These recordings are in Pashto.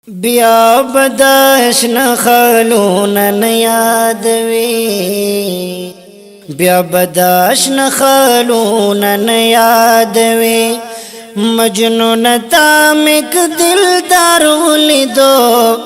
بیا بدشن خلون یادوي بیا بدشن خلون یادوي مجنون تا مک دلدار ولیدو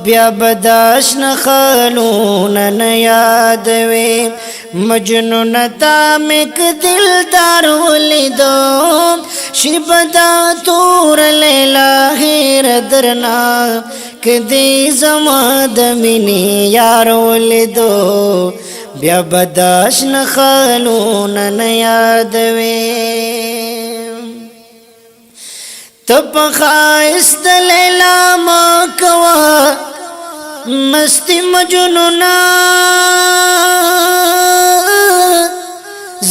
بیا بدشن خلون یادوي مجنون تا مک دلدار ولیدو شبدا تور لیلا هیر درنا کدی زما د مینی یار ولیدو بیا بدشن خلون یادوي تپ خایست لیلا ما کوا مستی مجنونا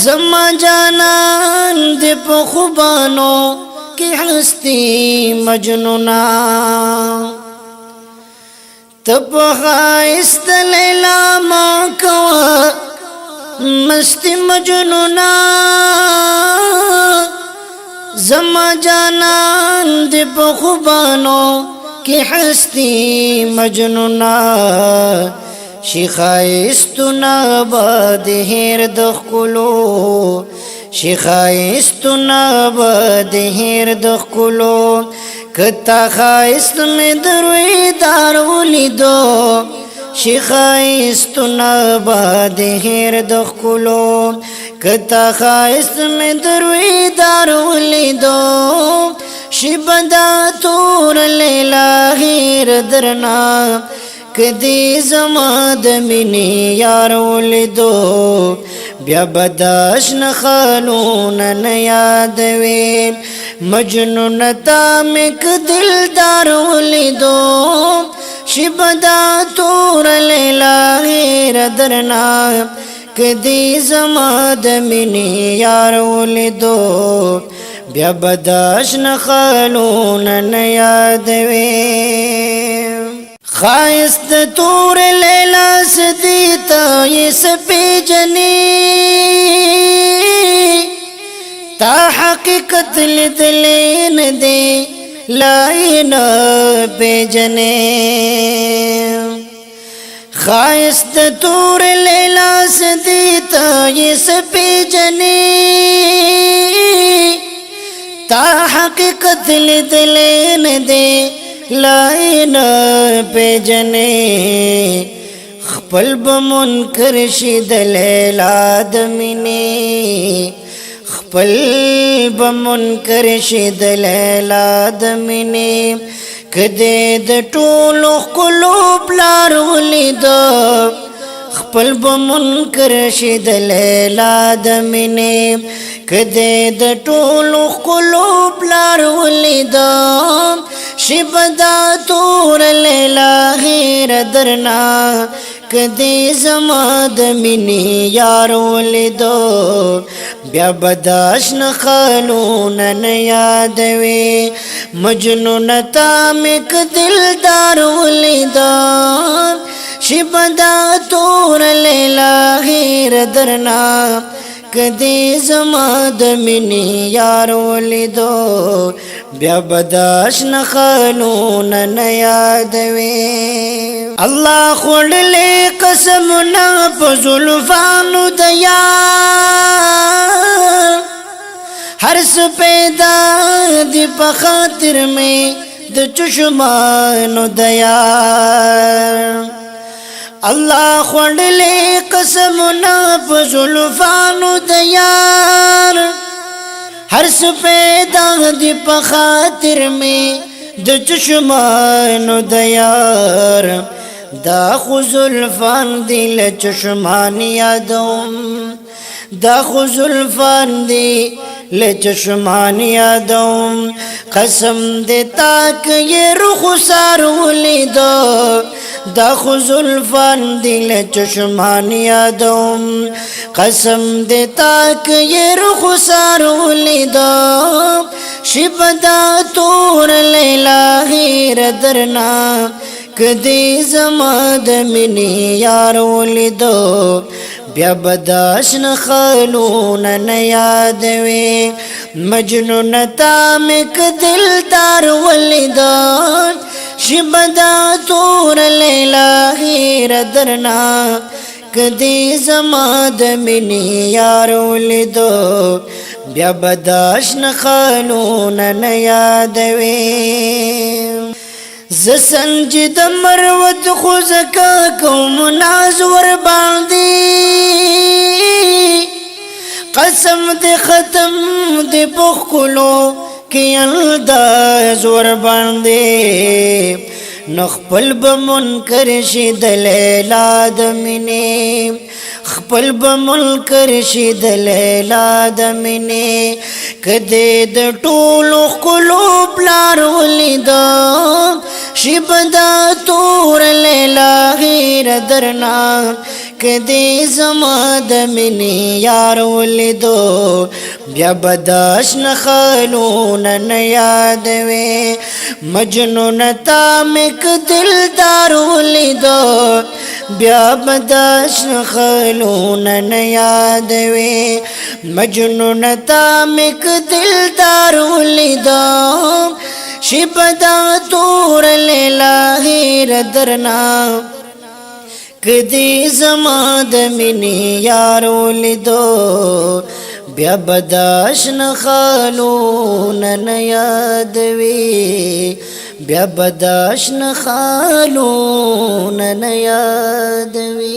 زما جانان دی په خوبانو کی هستی مجنونا تپ خایست لیلا ما کوا مستی مجنونا زما جانان دی په خوبانو کی هستی مجنونا شیخایستنا باد هیر دخلو شیخایستنا باد هیر دخلو کتا خایست می دروی دار ولیدو شیخایستنا باد هیر دخلو کتا خایست می دروی دار ولیدو شبدا تور لیلا هیر درنا کدی زما د مینی یار ولیدو بیا بدشن خلون یادوي مجنون تا مک دلدار ولیدو شبدا تور لیلا هیر درنا کدی زما د مینی یار ولیدو بیا بدشن خلون یادوي خایست تور لیلا سدیتا یہ سپی جنی تا حقیقت لدلین دے لائن پی جنے خایست تور لیلا سدیتا یہ سپی جنی تا حقیقت لدلین دے لائن پی جنے خپل بمنکر شید لیلا دمینی خپل بمنکر شید لیلا دمینی کدے د ټولو خلو پلار ولیدو خپل بمنکر شید لیلا دمینی کدے د ټولو خلو پلار ولیدو شبدا تور لیلا هیر درنا کدی زما د مینی یار ولیدو بیا بدشن خلون یادوي مجنون تا مک دلدار ولیدو شبدا تور لیلا هیر درنا کدی زما د مینی یار ولیدو بیا بدشن خلون یادوي الله خړلې قسمنا په زلفانو د یار هر څه پیدا دی په خاطر می د چشمانو د یار الله خړلې قسمنا په زلفانو د یار هر څه پیدا دی په خاطر می د چشمانو د یار دا خو زلفان دی له چشمان یادوم دا خو زلفان دی له چشمان یادوم قسم دی تاک یہ رخسار ولیدو دا خو زلفان دی له چشمان یادوم قسم دی تاک یہ رخسار ولیدو شبدا تور لیلا هیر درنا کدی زما د مینی یار ولیدو بیا بداشن خالون نه یادوي مجنون تا مک دلدار ولیدان شبدا تور لیلا غیر درنا کدی زما د مینې یار ولیدو بیا بداشن خالون نه یادوي ز سنجد مروت خو زکا کوم ناز ور باندې قسم دې ختم دې پخلو کې انداز ور باندې نخپل بمنکر شي د لیلا د مینې خپل بمنکر شي د لیلا د مینې کدی د ټولو خلو پلار ولیدو شي بدا تور لیلا غیر درنا کدی زما د مینې یار ولیدو بیا بداش نه خالون نه یادوي مجنون تا مک دلدار ولیدو بیا بداش نه خالون نه یادوي مجنون تا مک دلدار ولیدو شي بدا تور لیلا غیر درنا کدی زما د مینې یار ولیدو بیا بداش نه خالون نه یادوي بیا بداش نه خالون نه یادوي